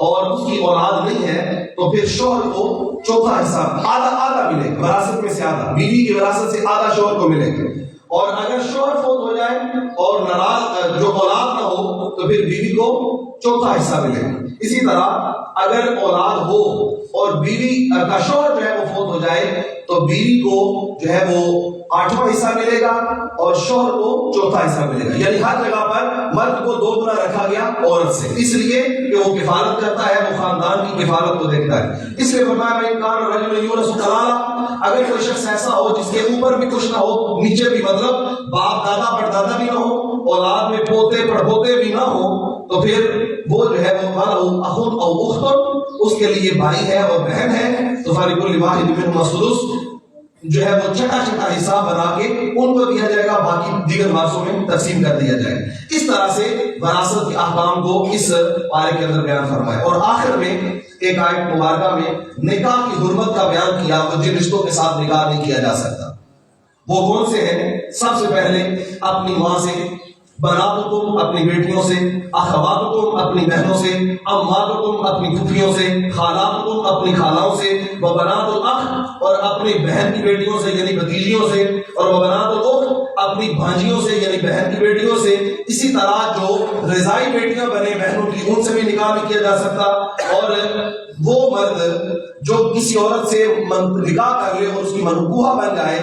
اور اس کی اولاد نہیں ہے تو پھر شوہر کو 4واں حصہ آدھا ملے گا، وراثت میں سے آدھا، بیوی کی وراثت سے آدھا شوہر کو ملے گا، اور اگر شوہر فوت ہو جائے اور جو اولاد نہ ہو تو پھر بیوی کو 4واں حصہ ملے گا۔ اسی طرح اگر اولاد ہو اور بیوی کا شوہر جو ہے وہ فوت ہو جائے تو بیوی کو جو ہے وہ 8واں حصہ ملے گا اور شوہر کو 4واں حصہ ملے گا، یعنی ہر جگہ پر مرد کو 2 گنا رکھا گیا عورت سے، اس لیے کہ وہ کفالت کرتا ہے، وہ خاندان کی کفالت کو دیکھتا ہے۔ اس لیے فرمایا میں کان رجل یورث کلالہ، اگر کوئی شخص ایسا ہو جس کے اوپر بھی کچھ نہ ہو، نیچے بھی مطلب باپ دادا پردادا بھی نہ ہو، اولاد میں پوتے پڑپوتے بھی نہ ہو، تو پھر وہ جو ہے وہ اخن او اخت، اس کے لیے بھائی ہے اور بہن ہے، تو فلکل واحد منہما السدس جو ہے وہ 6واں حصہ بنا کے ان کو دیا جائے گا، باقی دیگر وارثوں میں تقسیم کر دیا جائے گا۔ اس طرح سے وراثت کے احکام کو اس پارے کے اندر بیان فرمایا، اور آخر میں ایک آیت مبارکہ میں نکاح کی حرمت کا بیان کیا، اور جن رشتوں کے ساتھ نکاح نہیں کیا جا سکتا وہ کون سے ہیں؟ سب سے پہلے اپنی ماں سے، بناتکم اپنی بیٹیوں سے، اخواتکم اپنی بہنوں سے، اماتکم اپنی پھوپھیوں سے، خالاتکم اپنی خالاؤں سے، وبنات الاخ اور اپنی بہن کی بیٹیوں سے یعنی بھتیجیوں سے، اور وبنات الاخت اپنی بھانجیوں سے یعنی بہن کی بیٹیوں سے۔ اسی طرح جو رضائی بیٹیاں بنے بہنوں کی ان سے بھی نکاح نہیں کیا جا سکتا، اور وہ مرد جو کسی عورت سے نکاح کر لے اور اس کی منکوحہ بن جائے،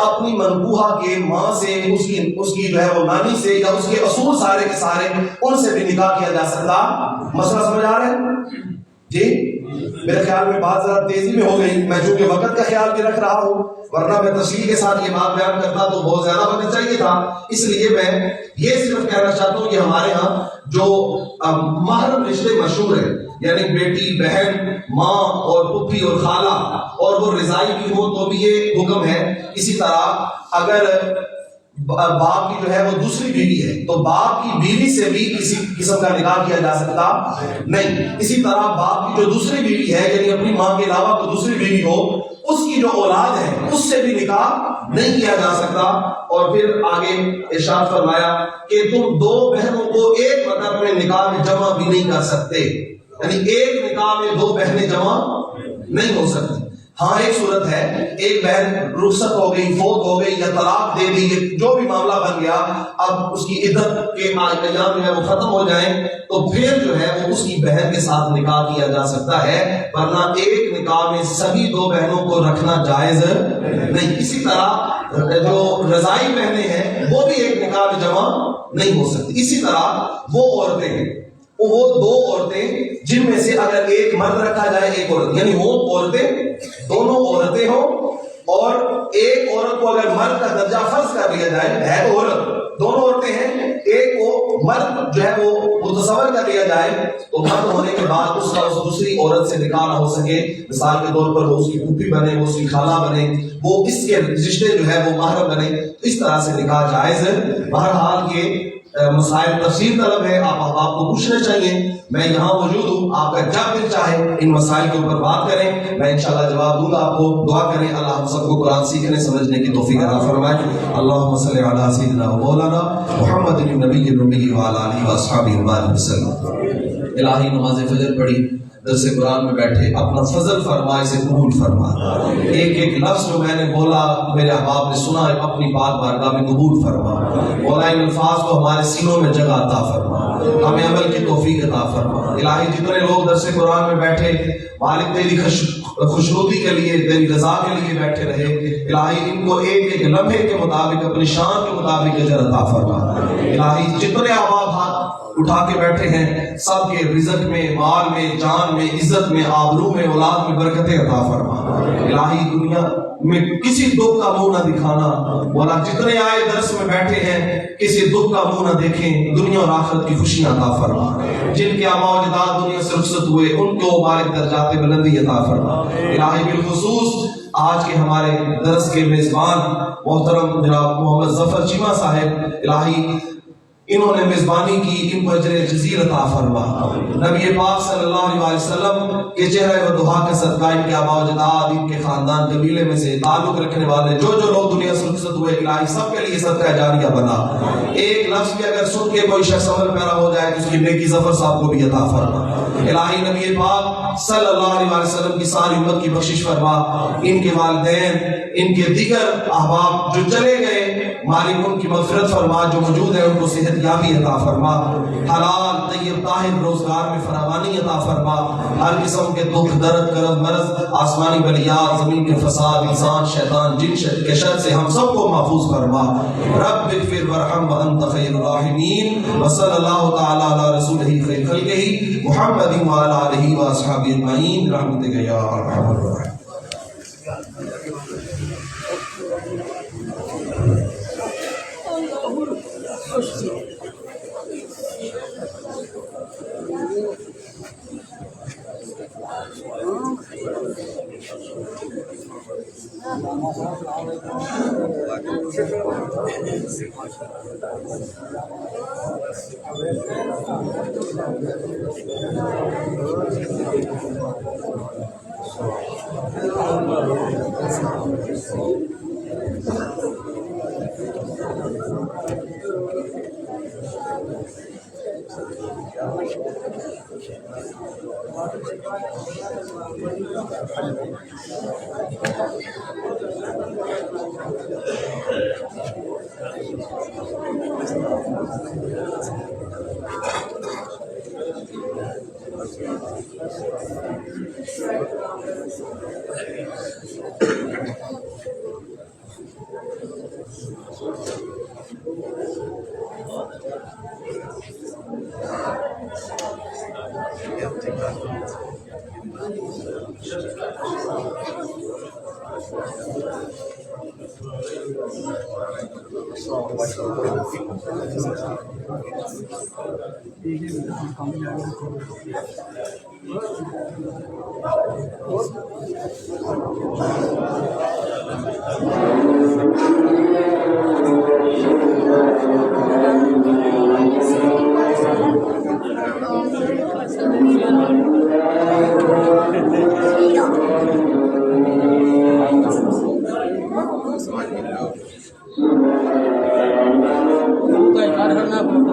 اپنی منکوحہ کے ماں سے، اس کی جو ہے وہ نانی سے یا اس کے اصول سارے کے سارے ان سے بھی نکاح کیا جا سکتا۔ مسئلہ سمجھ آ رہا ہے جی؟ میرے خیال میں بات ذرا تیزی میں ہو گئی، میں چونکہ وقت کا خیال بھی رکھ رہا ہوں، ورنہ میں تفصیل کے ساتھ یہ بات بیان کرتا تو بہت زیادہ وقت چاہیے تھا۔ اس لیے میں یہ صرف کہنا چاہتا ہوں کہ ہمارے ہاں جو محرم رشتے مشہور ہیں یعنی بیٹی، بہن، ماں اور پھوپھی اور خالہ، اور وہ رضائی بھی ہو تو بھی یہ حکم ہے۔ اسی طرح اگر باپ کی جو ہے وہ دوسری بیوی ہے تو باپ کی بیوی سے بھی کسی قسم کا نکاح کیا جا سکتا نہیں۔ اسی طرح باپ کی جو دوسری بیوی ہے یعنی اپنی ماں کے علاوہ کوئی دوسری بیوی ہو، اس کی جو اولاد ہے اس سے بھی نکاح نہیں کیا جا سکتا۔ اور پھر آگے ارشاد فرمایا کہ تم 2 بہنوں کو ایک وقت میں نکاح میں جمع بھی نہیں کر سکتے، یعنی ایک نکاح میں 2 بہنیں جمع نہیں ہو سکتی۔ ہاں ایک صورت ہے، ایک بہن رخصت ہو گئی، فوت ہو گئی یا طلاق دے دی، جو بھی معاملہ بن گیا، اب اس کی عدت کے ایام جو ہے وہ ختم ہو جائیں تو پھر جو ہے وہ اس کی بہن کے ساتھ نکاح کیا جا سکتا ہے، ورنہ ایک نکاح میں سبھی 2 بہنوں کو رکھنا جائز نہیں۔ اسی طرح جو رضائی بہنیں ہیں وہ بھی ایک نکاح میں جمع نہیں ہو سکتی۔ اسی طرح وہ عورتیں، وہ 2 عورتیں جن میں سے اگر ایک مرد رکھا جائے ایک عورت، یعنی وہ عورتیں دونوں عورتیں ہوں، اور ایک عورت کو اگر مرد کا درجہ فرض کر لیا جائے، ہے تو عورت، دونوں عورتیں ہیں، ایک کو مرد جو ہے وہ متصور کر لیا جائے تو مرد ہونے کے بعد اس کا اس دوسری عورت سے نکاح نہ ہو سکے، مثال کے طور پر وہ اس کی پھوپھی بنے، وہ اس کی خالہ بنے، وہ اس کے رشتے جو ہے وہ محرم بنے، تو اس طرح سے نکاح جائز ہے۔ بہرحال یہ مسائل تفصیل طلب ہے، آپ کو پوچھنے چاہیے، میں یہاں موجود ہوں، آپ کا جب دل چاہے ان مسائل کے اوپر بات کریں، میں انشاءاللہ جواب دوں گا آپ کو۔ دعا کریں اللہ ہم سب کو قرآن سیکھنے سمجھنے کی توفیق عطا فرمائے۔ اللہم صلی علی سیدنا و مولانا محمد النبی الرمی وعلی آلہ واصحابہ وبارک وسلم۔ الہی نماز فجر پڑھی، درس قرآن میں بیٹھے، اپنا فضل فرما، اسے قبول فرما۔ ایک ایک لفظ جو میں نے بولا میرے احباب نے سنا، اپنی پاک بارگاہ میں قبول فرما۔ مولا ان الفاظ کو ہمارے سینوں میں جگہ عطا فرما، ہمیں عمل کی توفیق عطا فرما۔ الہی جتنے لوگ درس قرآن میں بیٹھے مالک تیری خوشنودی کے لیے، تیری رضا کے لیے بیٹھے رہے، الہی ان کو ایک ایک لمحے کے مطابق اپنی شان کے مطابق اجر عطا فرما۔ الہی جتنے احباب ہاتھ اٹھا کے بیٹھے ہیں سب کے رزق میں، مال میں، جان میں، عزت میں، آبرو میں، اولاد میں برکتیں عطا فرما۔ الہی دنیا میں کسی دکھ کا منہ نہ دکھانا. مولا جتنے آئے درس میں بیٹھے ہیں کسی دکھ کا منہ نہ دیکھیں. دنیا اور آخرت کی خوشیاں عطا فرما. جن کے آباء و اجداد دنیا سے رخصت ہوئے ان کو مبارک درجات بلندی عطا فرما. الہی بالخصوص آج کے ہمارے درس کے میزبان محترم جناب محمد ظفر چیمہ صاحب، الہی انہوں نے میزبانی کی، ان کو اجر جزیل عطا فرما. نبی پاک صلی اللہ علیہ وسلم کے چہرہ و دعا کے صدقہ ان کے آباء و اجداد، ان کے خاندان قبیلے میں سے تعلق رکھنے والے جو جو لوگ دنیا سے رخصت ہوئے، الہی سب کے لیے صدقہ جاریہ بنا. ایک لفظ بھی اگر سن کے کوئی شخص عمل پیرا ہو جائے تو اس کی نیکی ظفر صاحب کو بھی عطا فرما. الہی نبی پاک صلی اللہ علیہ وسلم کی ساری امت کی بخشش فرما. ان کے والدین، ان کے دیگر احباب جو چلے گئے، مالک ان کی مغفرت فرما. جو موجود ہیں ان کو صحت یابی عطا فرما. حلال طیب طاہر روزگار میں فراوانی عطا فرما. ہر قسم کے دکھ درد کرب مرض، آسمانی بلیات، زمین کے فساد، انسان شیطان جن کے شر سے ہم سب کو محفوظ فرما. رب اغفر وارحم وانت خیر الراحمین. وصلی اللہ تعالی علی رسولہ خیر خلقہ محمد وعلی آلہ واصحابہ اجمعین برحمتک یا ارحم الراحمین. کا اقرار کرنا